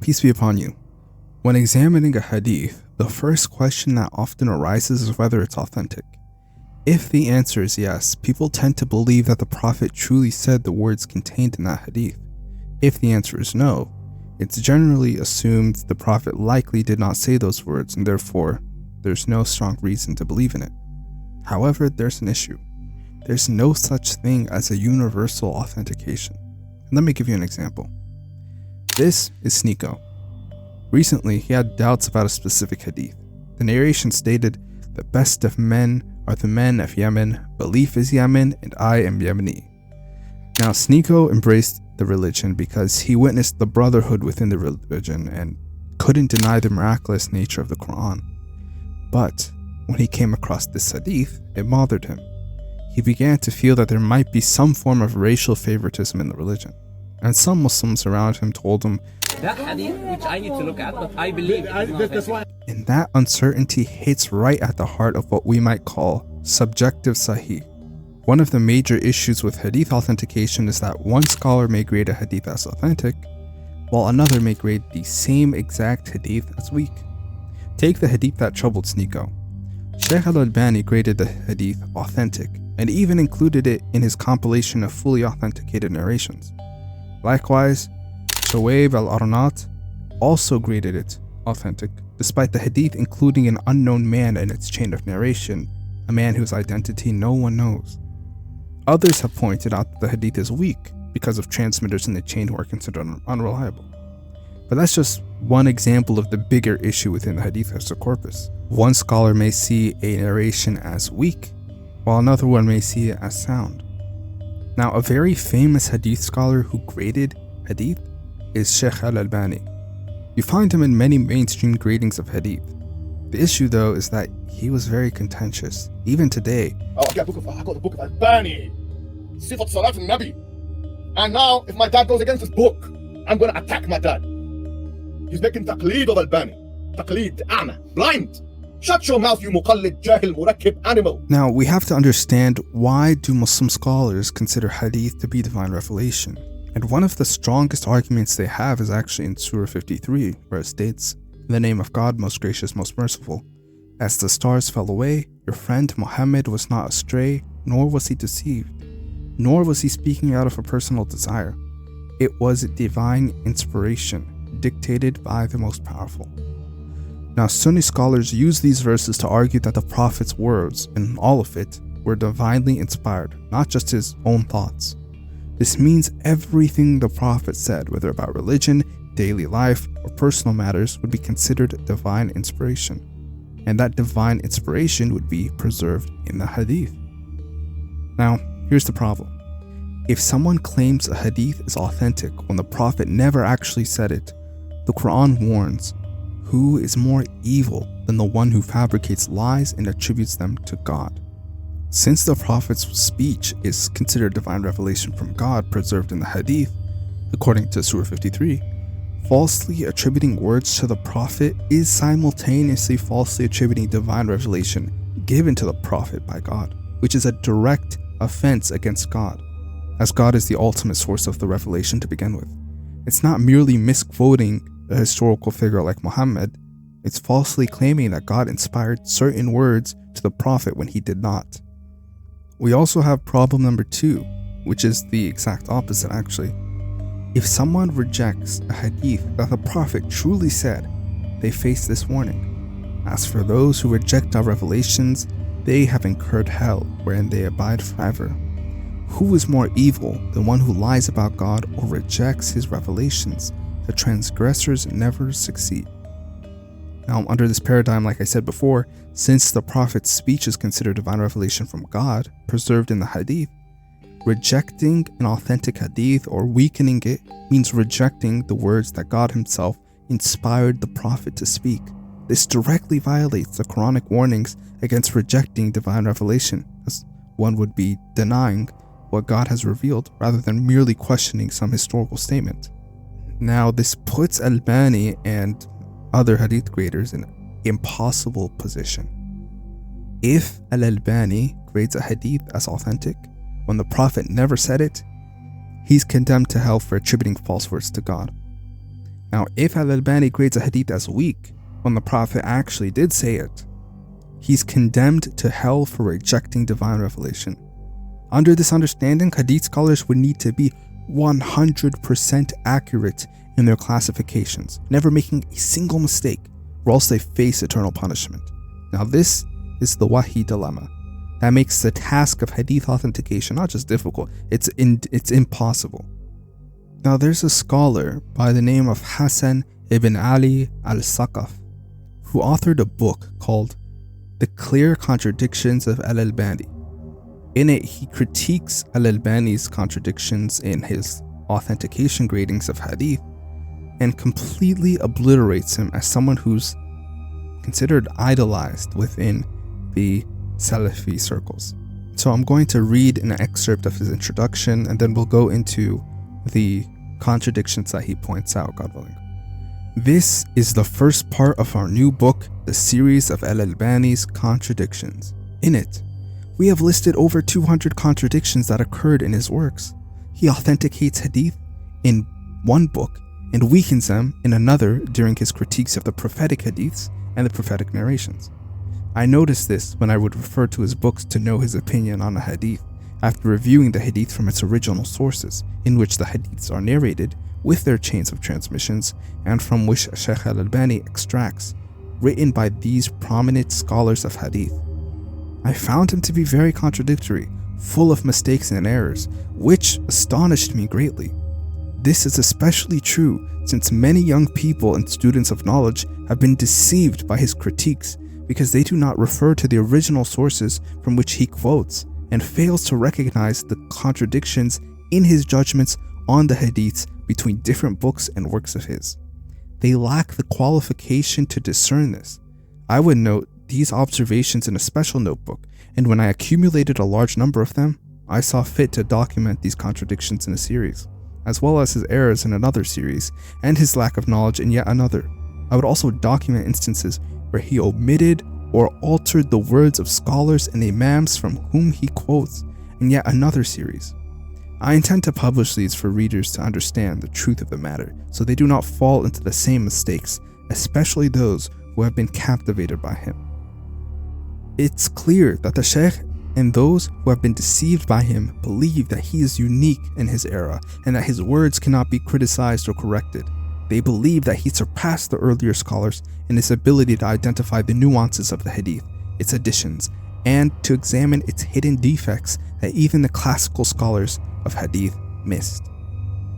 Peace be upon you. When examining a hadith, the first question that often arises is whether it's authentic. If the answer is yes, people tend to believe that the Prophet truly said the words contained in that hadith. If the answer is no, it's generally assumed the Prophet likely did not say those words, and therefore, there's no strong reason to believe in it. However, there's an issue. There's no such thing as a universal authentication. And let me give you an example. This is Sneeko. Recently, he had doubts about a specific hadith. The narration stated, "The best of men are the men of Yemen, belief is Yemen, and I am Yemeni." Now, Sneeko embraced the religion because he witnessed the brotherhood within the religion and couldn't deny the miraculous nature of the Quran. But when he came across this hadith, it bothered him. He began to feel that there might be some form of racial favoritism in the religion. And some Muslims around him told him, "That hadith, which I need to look at, but I believe it's not." And that uncertainty hits right at the heart of what we might call subjective Sahih. One of the major issues with hadith authentication is that one scholar may grade a hadith as authentic, while another may grade the same exact hadith as weak. Take the hadith that troubled Sneeko. Shaykh al-Albani graded the hadith authentic, and even included it in his compilation of fully authenticated narrations. Likewise, Shuaib al-Arnat also graded it authentic, despite the hadith including an unknown man in its chain of narration, a man whose identity no one knows. Others have pointed out that the hadith is weak because of transmitters in the chain who are considered unreliable. But that's just one example of the bigger issue within the hadith as a corpus. One scholar may see a narration as weak, while another one may see it as sound. Now, a very famous hadith scholar who graded hadith is Shaykh al-Albani. You find him in many mainstream gradings of hadith. The issue, though, is that he was very contentious, even today. I got the book of Albani, Sifat Salat al-Nabi. And now, if my dad goes against this book, I'm going to attack my dad. He's making taqleed of Albani. Taqleed, a'ma, blind. Shut your mouth, you muqallid, jahil, murakkib animal. Now, we have to understand, why do Muslim scholars consider hadith to be divine revelation? And one of the strongest arguments they have is actually in Surah 53, where it states, "In the name of God, most gracious, most merciful. As the stars fell away, your friend Muhammad was not astray, nor was he deceived, nor was he speaking out of a personal desire. It was divine inspiration, dictated by the most powerful." Now, Sunni scholars use these verses to argue that the Prophet's words, and all of it, were divinely inspired, not just his own thoughts. This means everything the Prophet said, whether about religion, daily life, or personal matters, would be considered divine inspiration. And that divine inspiration would be preserved in the hadith. Now, here's the problem. If someone claims a hadith is authentic when the Prophet never actually said it, the Quran warns, who is more evil than the one who fabricates lies and attributes them to God? Since the Prophet's speech is considered divine revelation from God preserved in the hadith, according to Surah 53, falsely attributing words to the Prophet is simultaneously falsely attributing divine revelation given to the Prophet by God, which is a direct offense against God, as God is the ultimate source of the revelation to begin with. It's not merely misquoting a historical figure like Muhammad, it's falsely claiming that God inspired certain words to the Prophet when he did not. We also have problem number 2, which is the exact opposite actually. If someone rejects a hadith that the Prophet truly said, they face this warning. As for those who reject our revelations, they have incurred hell, wherein they abide forever. Who is more evil than one who lies about God or rejects his revelations? The transgressors never succeed. Now, under this paradigm, like I said before, since the Prophet's speech is considered divine revelation from God, preserved in the hadith, rejecting an authentic hadith or weakening it means rejecting the words that God himself inspired the Prophet to speak. This directly violates the Quranic warnings against rejecting divine revelation, as one would be denying what God has revealed rather than merely questioning some historical statement. Now, this puts Albani and other hadith graders in an impossible position. If al-Albani grades a hadith as authentic when the Prophet never said it, he's condemned to hell for attributing false words to God. Now, if al-Albani grades a hadith as weak, when the Prophet actually did say it, he's condemned to hell for rejecting divine revelation. Under this understanding, hadith scholars would need to be 100% accurate in their classifications, never making a single mistake, or else they face eternal punishment. Now this is the wahi dilemma that makes the task of hadith authentication not just difficult, it's impossible. Now there's a scholar by the name of Hassan ibn Ali al-Saqaf who authored a book called The Clear Contradictions of al-Albani. In it, he critiques al-Albani's contradictions in his authentication gradings of hadith and completely obliterates him as someone who's considered idolized within the Salafi circles. So I'm going to read an excerpt of his introduction and then we'll go into the contradictions that he points out, God willing. This is the first part of our new book, the series of al-Albani's contradictions. In it, we have listed over 200 contradictions that occurred in his works. He authenticates hadith in one book and weakens them in another during his critiques of the prophetic hadiths and the prophetic narrations. I noticed this when I would refer to his books to know his opinion on a hadith after reviewing the hadith from its original sources, in which the hadiths are narrated with their chains of transmissions and from which Shaykh al-Albani extracts, written by these prominent scholars of hadith. I found him to be very contradictory, full of mistakes and errors, which astonished me greatly. This is especially true since many young people and students of knowledge have been deceived by his critiques because they do not refer to the original sources from which he quotes and fails to recognize the contradictions in his judgments on the hadiths between different books and works of his. They lack the qualification to discern this. I would note these observations in a special notebook, and when I accumulated a large number of them, I saw fit to document these contradictions in a series, as well as his errors in another series, and his lack of knowledge in yet another. I would also document instances where he omitted or altered the words of scholars and imams from whom he quotes in yet another series. I intend to publish these for readers to understand the truth of the matter, so they do not fall into the same mistakes, especially those who have been captivated by him. It's clear that the Shaykh and those who have been deceived by him believe that he is unique in his era and that his words cannot be criticized or corrected. They believe that he surpassed the earlier scholars in his ability to identify the nuances of the hadith, its additions, and to examine its hidden defects that even the classical scholars of hadith missed.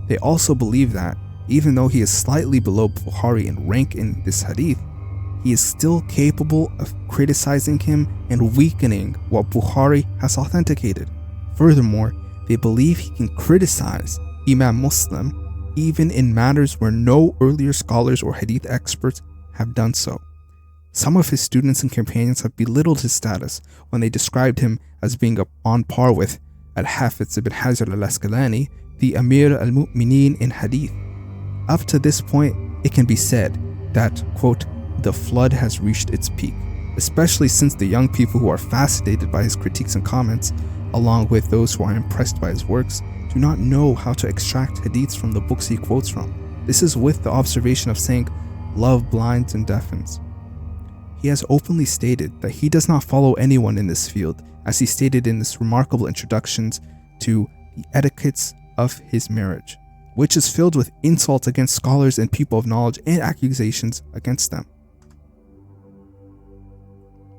They also believe that, even though he is slightly below Bukhari in rank in this hadith, he is still capable of criticizing him and weakening what Bukhari has authenticated. Furthermore, they believe he can criticize Imam Muslim even in matters where no earlier scholars or hadith experts have done so. Some of his students and companions have belittled his status when they described him as being on par with Al-Hafiz ibn Hajar al-Asqalani, the Amir al-Mu'mineen in hadith. Up to this point, it can be said that, quote, the flood has reached its peak, especially since the young people who are fascinated by his critiques and comments, along with those who are impressed by his works, do not know how to extract hadiths from the books he quotes from. This is with the observation of saying, love blinds and deafens. He has openly stated that he does not follow anyone in this field, as he stated in his remarkable introductions to the etiquettes of his marriage, which is filled with insults against scholars and people of knowledge and accusations against them.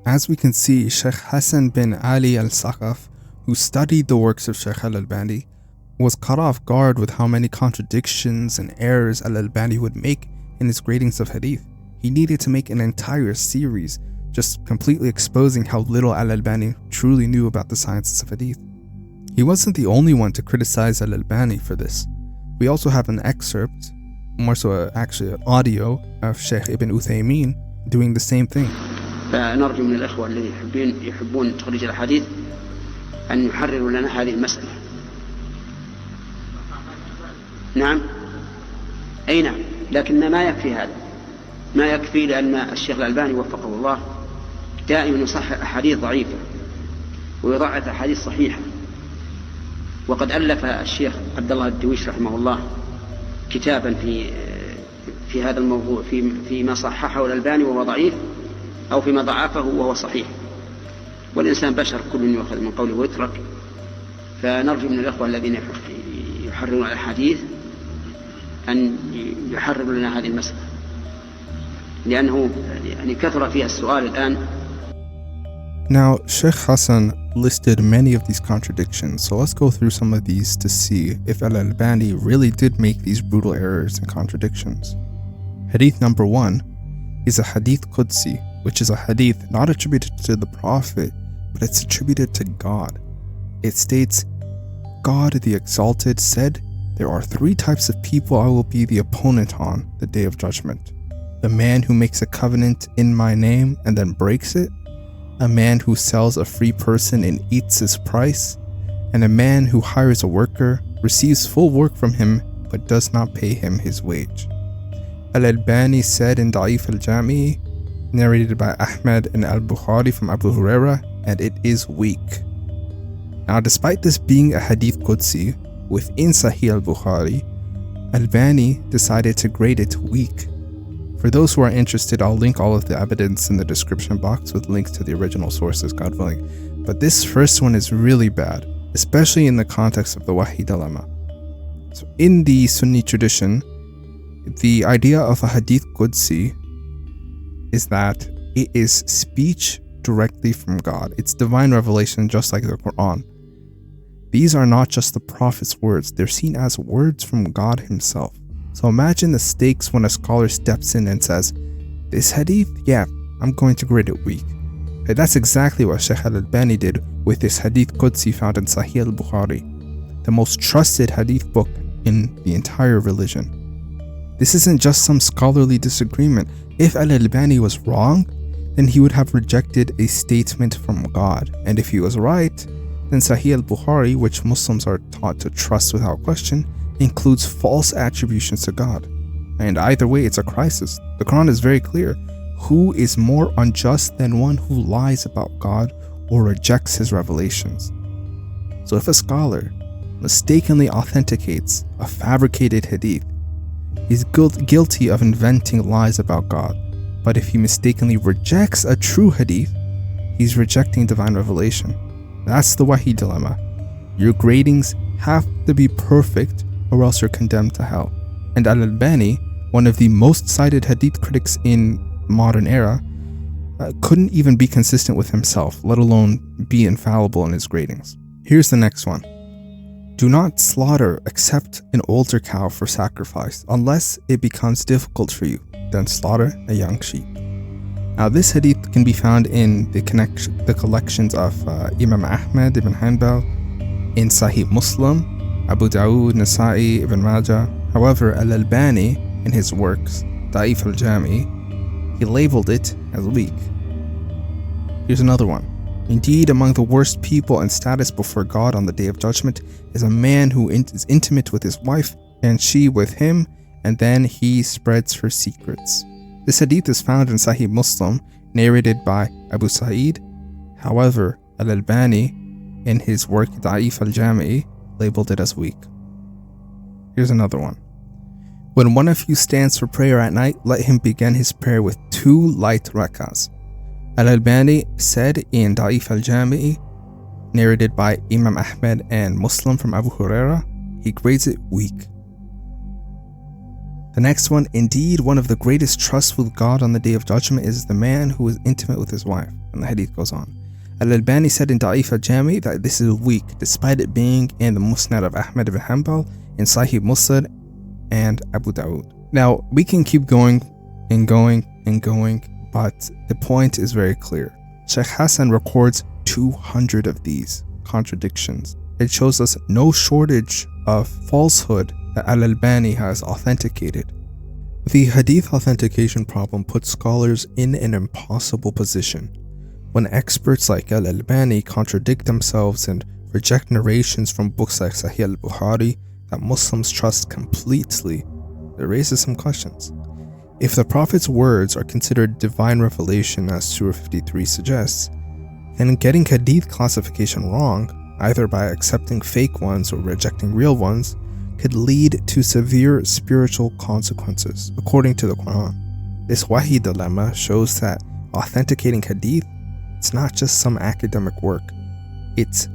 As we can see, Shaykh Hassan bin Ali al-Saqaf, who studied the works of Shaykh al-Albani, was caught off guard with how many contradictions and errors al-Albani would make in his gradings of hadith. He needed to make an entire series just completely exposing how little al-Albani truly knew about the sciences of hadith. He wasn't the only one to criticize al-Albani for this. We also have an excerpt, more so actually an audio, of Shaykh Ibn Uthaymeen doing the same thing. فنرجو من الأخوة الذين يحبون تخريج الحديث أن يحرروا لنا هذه المسألة. نعم، أي نعم، لكن ما يكفي هذا، ما يكفي، لأن الشيخ الألباني وفقه الله دائما يصحح أحاديث ضعيفة ويضعف أحاديث صحيحة. وقد ألف الشيخ عبد الله الدويش رحمه الله كتابا في هذا الموضوع فيما صححه الألباني وهو ضعيف، أو فيما ضعفه وهو صحيح. والإنسان بشر، كل يؤخذ من قوله ويترك. فنرجو من الأخوة الذين يحررون الحديث أن يحرروا لنا هذه المسألة، لأنه يعني كثر فيها السؤال الآن. Now, Sheikh Hassan listed many of these contradictions, so let's go through some of these to see if al-Albani really did make these brutal errors and contradictions. Hadith number 1 is a Hadith Qudsi, which is a hadith not attributed to the Prophet, but it's attributed to God. It states, God the Exalted said, "There are 3 types of people I will be the opponent on the Day of Judgment. The man who makes a covenant in my name and then breaks it, a man who sells a free person and eats his price, and a man who hires a worker, receives full work from him, but does not pay him his wage." Al-Albani said in Da'if al-Jami, narrated by Ahmad and al-Bukhari from Abu Huraira, and it is weak. Now, despite this being a Hadith Qudsi within Sahih al-Bukhari, Albani decided to grade it weak. For those who are interested, I'll link all of the evidence in the description box with links to the original sources, God willing. But this first one is really bad, especially in the context of the Wahi dilemma. So in the Sunni tradition, the idea of a Hadith Qudsi is that it is speech directly from God. It's divine revelation, just like the Quran. These are not just the Prophet's words, they're seen as words from God himself. So imagine the stakes when a scholar steps in and says, "This hadith, yeah, I'm going to grade it weak." And that's exactly what Sheikh al-Albani did with this Hadith Qudsi found in Sahih al-Bukhari, the most trusted hadith book in the entire religion. This isn't just some scholarly disagreement. If al-Albani was wrong, then he would have rejected a statement from God. And if he was right, then Sahih al-Bukhari, which Muslims are taught to trust without question, includes false attributions to God. And either way, it's a crisis. The Quran is very clear. Who is more unjust than one who lies about God or rejects his revelations? So if a scholar mistakenly authenticates a fabricated hadith, he's guilty of inventing lies about God. But if he mistakenly rejects a true hadith, he's rejecting divine revelation. That's the Wahi dilemma. Your gradings have to be perfect, or else you're condemned to hell. And al-Albani, one of the most cited hadith critics in modern era, couldn't even be consistent with himself, let alone be infallible in his gradings. Here's the next one. Do not slaughter except an older cow for sacrifice, unless it becomes difficult for you. Then slaughter a young sheep. Now, this hadith can be found in the collections of Imam Ahmad ibn Hanbal, in Sahih Muslim, Abu Dawud, Nasa'i, Ibn Majah. However, al-Albani, in his works, Da'if al-Jami, he labeled it as weak. Here's another one. Indeed, among the worst people in status before God on the Day of Judgment is a man who is intimate with his wife, and she with him, and then he spreads her secrets. This hadith is found in Sahih Muslim, narrated by Abu Sa'id. However, al-Albani, in his work Da'if al-Jami, labeled it as weak. Here's another one. When one of you stands for prayer at night, let him begin his prayer with 2 light rak'ahs. Al-Albani said in Da'if al-Jami, narrated by Imam Ahmad and Muslim from Abu Huraira, he grades it weak. The next one, indeed, one of the greatest trusts with God on the Day of Judgment is the man who is intimate with his wife. And the hadith goes on. Al-Albani said in Da'if al-Jami that this is weak, despite it being in the Musnad of Ahmad ibn Hanbal, in Sahih Musnad, and Abu Dawud. Now, we can keep going and going and going, but the point is very clear. Sheikh Hassan records 200 of these contradictions. It shows us no shortage of falsehood that al-Albani has authenticated. The hadith authentication problem puts scholars in an impossible position. When experts like al-Albani contradict themselves and reject narrations from books like Sahih al-Bukhari that Muslims trust completely, it raises some questions. If the Prophet's words are considered divine revelation, as Surah 53 suggests, then getting hadith classification wrong, either by accepting fake ones or rejecting real ones, could lead to severe spiritual consequences, according to the Quran. This Wahi dilemma shows that authenticating Hadith, it's not just some academic work. It's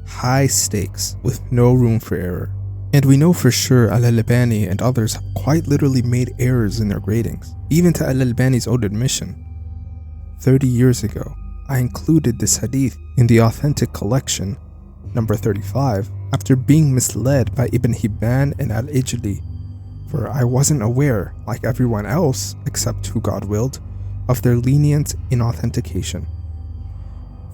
high stakes with no room for error. And we know for sure al-Albani and others have quite literally made errors in their gradings, even to al-Albani's own admission. 30 years ago, I included this hadith in the authentic collection, number 35, after being misled by Ibn Hibban and al-Ijli, for I wasn't aware, like everyone else, except who God willed, of their lenience in authentication.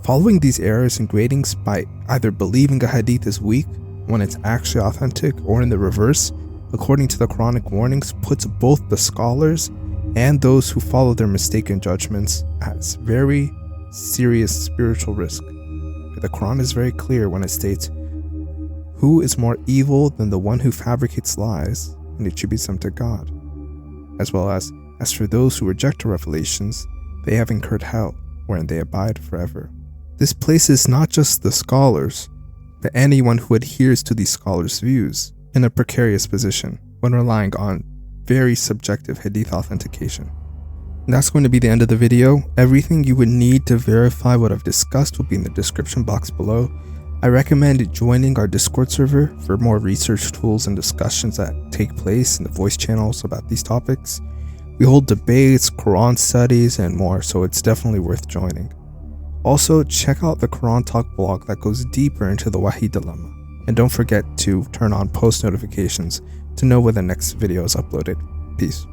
Following these errors in gradings by either believing a hadith is weak when it's actually authentic, or in the reverse, according to the Quranic warnings, puts both the scholars and those who follow their mistaken judgments at very serious spiritual risk. The Quran is very clear when it states, "Who is more evil than the one who fabricates lies and attributes them to God?" As well as for those who reject the revelations, they have incurred hell, wherein they abide forever. This places not just the scholars, but anyone who adheres to these scholars' views in a precarious position when relying on very subjective hadith authentication. And that's going to be the end of the video. Everything you would need to verify what I've discussed will be in the description box below. I recommend joining our Discord server for more research tools and discussions that take place in the voice channels about these topics. We hold debates, Quran studies, and more, so it's definitely worth joining. Also, check out the Quran Talk blog that goes deeper into the Wahi dilemma. And don't forget to turn on post notifications to know when the next video is uploaded. Peace.